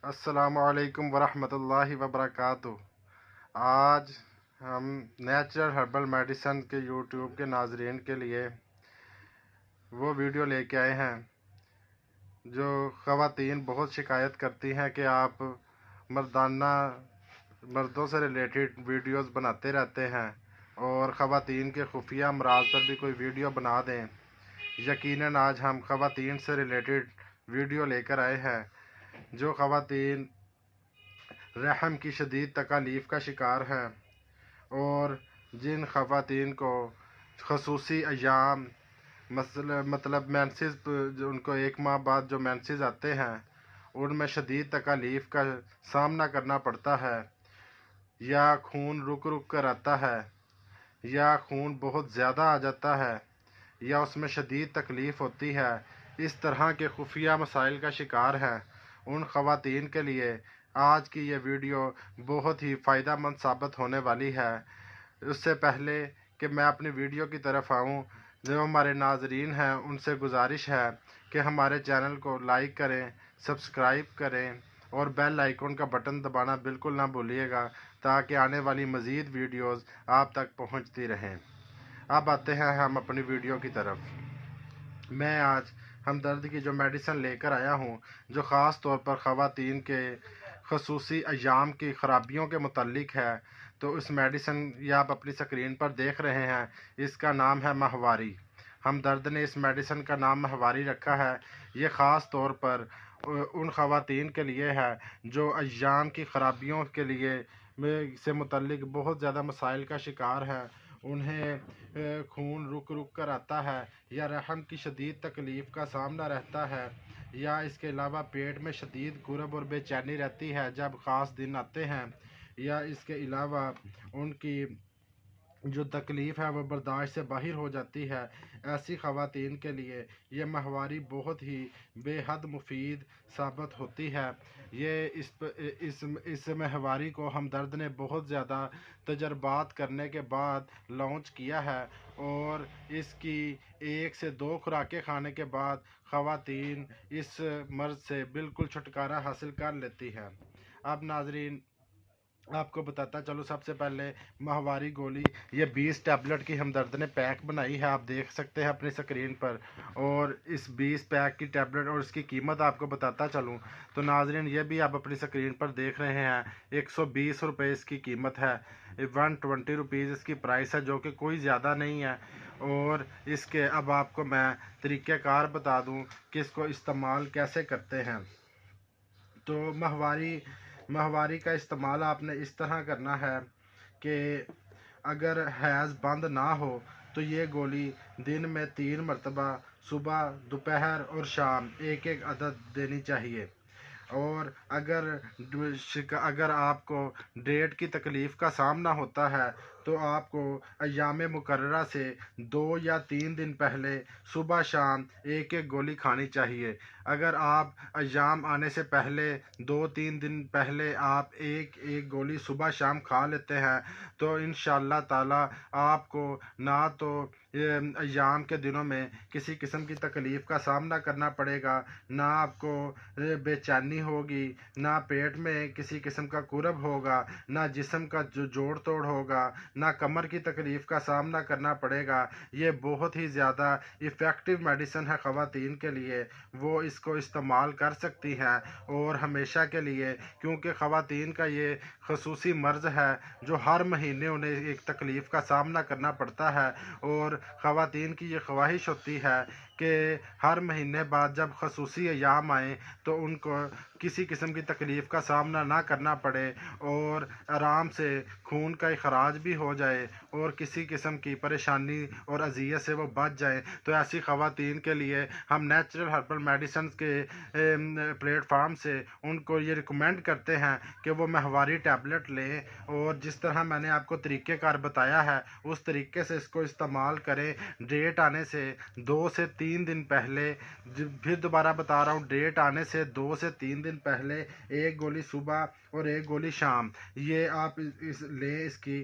السلام علیکم ورحمۃ اللہ وبرکاتہ۔ آج ہم نیچرل ہربل میڈیسن کے یوٹیوب کے ناظرین کے لیے وہ ویڈیو لے کے آئے ہیں جو خواتین بہت شکایت کرتی ہیں کہ آپ مردوں سے ریلیٹڈ ویڈیوز بناتے رہتے ہیں اور خواتین کے خفیہ امراض پر بھی کوئی ویڈیو بنا دیں۔ یقیناً آج ہم خواتین سے ریلیٹڈ ویڈیو لے کر آئے ہیں جو خواتین رحم کی شدید تکالیف کا شکار ہیں اور جن خواتین کو خصوصی ایام مطلب مینسز ان کو 1 ماہ بعد جو مینسز آتے ہیں ان میں شدید تکالیف کا سامنا کرنا پڑتا ہے، یا خون رک رک کر آتا ہے یا خون بہت زیادہ آ جاتا ہے یا اس میں شدید تکلیف ہوتی ہے، اس طرح کے خفیہ مسائل کا شکار ہیں، ان خواتین کے لیے آج کی یہ ویڈیو بہت ہی فائدہ مند ثابت ہونے والی ہے۔ اس سے پہلے کہ میں اپنی ویڈیو کی طرف آؤں، جو ہمارے ناظرین ہیں ان سے گزارش ہے کہ ہمارے چینل کو لائک کریں، سبسکرائب کریں اور بیل آئیکن کا بٹن دبانا بالکل نہ بھولیے گا تاکہ آنے والی مزید ویڈیوز آپ تک پہنچتی رہیں۔ اب آتے ہیں ہم اپنی ویڈیو کی طرف۔ میں آج ہمدرد کی جو میڈیسن لے کر آیا ہوں جو خاص طور پر خواتین کے خصوصی ایام کی خرابیوں کے متعلق ہے، تو اس میڈیسن یہ آپ اپنی سکرین پر دیکھ رہے ہیں، اس کا نام ہے ماہواری۔ ہمدرد نے اس میڈیسن کا نام ماہواری رکھا ہے۔ یہ خاص طور پر ان خواتین کے لیے ہے جو ایام کی خرابیوں کے لیے سے متعلق بہت زیادہ مسائل کا شکار ہے۔ انہیں خون رک رک کر آتا ہے یا رحم کی شدید تکلیف کا سامنا رہتا ہے، یا اس کے علاوہ پیٹ میں شدید گرب اور بے چینی رہتی ہے جب خاص دن آتے ہیں، یا اس کے علاوہ ان کی جو تکلیف ہے وہ برداشت سے باہر ہو جاتی ہے۔ ایسی خواتین کے لیے یہ ماہواری بہت ہی بے حد مفید ثابت ہوتی ہے۔ یہ اس ماہواری کو ہمدرد نے بہت زیادہ تجربات کرنے کے بعد لانچ کیا ہے اور اس کی 1 سے 2 خوراکیں کھانے کے بعد خواتین اس مرض سے بالکل چھٹکارا حاصل کر لیتی ہیں۔ اب ناظرین آپ کو بتاتا چلو، سب سے پہلے ماہواری گولی یہ 20 ٹیبلٹ کی ہمدرد نے پیک بنائی ہے، آپ دیکھ سکتے ہیں اپنی سکرین پر، اور اس 20 پیک کی ٹیبلٹ اور اس کی قیمت آپ کو بتاتا چلوں تو ناظرین یہ بھی آپ اپنی سکرین پر دیکھ رہے ہیں، 120 روپے اس کی قیمت ہے، 120 روپیز اس کی پرائس ہے، جو کہ کوئی زیادہ نہیں ہے۔ اور اس کے اب آپ کو میں طریقہ کار بتا دوں کہ اس کو استعمال کیسے کرتے ہیں۔ تو ماہواری کا استعمال آپ نے اس طرح کرنا ہے کہ اگر حیض بند نہ ہو تو یہ گولی دن میں 3 مرتبہ صبح، دوپہر اور شام 1 عدد دینی چاہیے۔ اور اگر آپ کو ڈیٹ کی تکلیف کا سامنا ہوتا ہے تو آپ کو ایام مقررہ سے 2 یا 3 دن پہلے صبح شام 1 گولی کھانی چاہیے۔ اگر آپ ایام آنے سے پہلے 2-3 دن پہلے آپ 1 گولی صبح شام کھا لیتے ہیں تو انشاءاللہ تعالی آپ کو نہ تو ایام کے دنوں میں کسی قسم کی تکلیف کا سامنا کرنا پڑے گا، نہ آپ کو بے چینی ہوگی، نہ پیٹ میں کسی قسم کا کرب ہوگا، نہ جسم کا جوڑ توڑ ہوگا، نہ کمر کی تکلیف کا سامنا کرنا پڑے گا۔ یہ بہت ہی زیادہ ایفیکٹو میڈیسن ہے خواتین کے لیے، وہ اس کو استعمال کر سکتی ہیں اور ہمیشہ کے لیے، کیونکہ خواتین کا یہ خصوصی مرض ہے جو ہر مہینے انہیں ایک تکلیف کا سامنا کرنا پڑتا ہے، اور خواتین کی یہ خواہش ہوتی ہے کہ ہر مہینے بعد جب خصوصی ایام آئیں تو ان کو کسی قسم کی تکلیف کا سامنا نہ کرنا پڑے اور آرام سے خون کا اخراج بھی ہو جائے اور کسی قسم کی پریشانی اور اذیت سے وہ بچ جائیں۔ تو ایسی خواتین کے لیے ہم نیچرل ہربل میڈیسنز کے پلیٹ فارم سے ان کو یہ ریکمینڈ کرتے ہیں کہ وہ ماہواری ٹیبلٹ لیں، اور جس طرح میں نے آپ کو طریقہ کار بتایا ہے اس طریقے سے اس کو استعمال کریں۔ ڈیٹ آنے سے 2 سے 3 دن پہلے، پھر دوبارہ بتا رہا ہوں، ڈیٹ آنے سے 2 سے 3 دن پہلے 1 گولی صبح اور 1 گولی شام، یہ آپ لیں، اس کی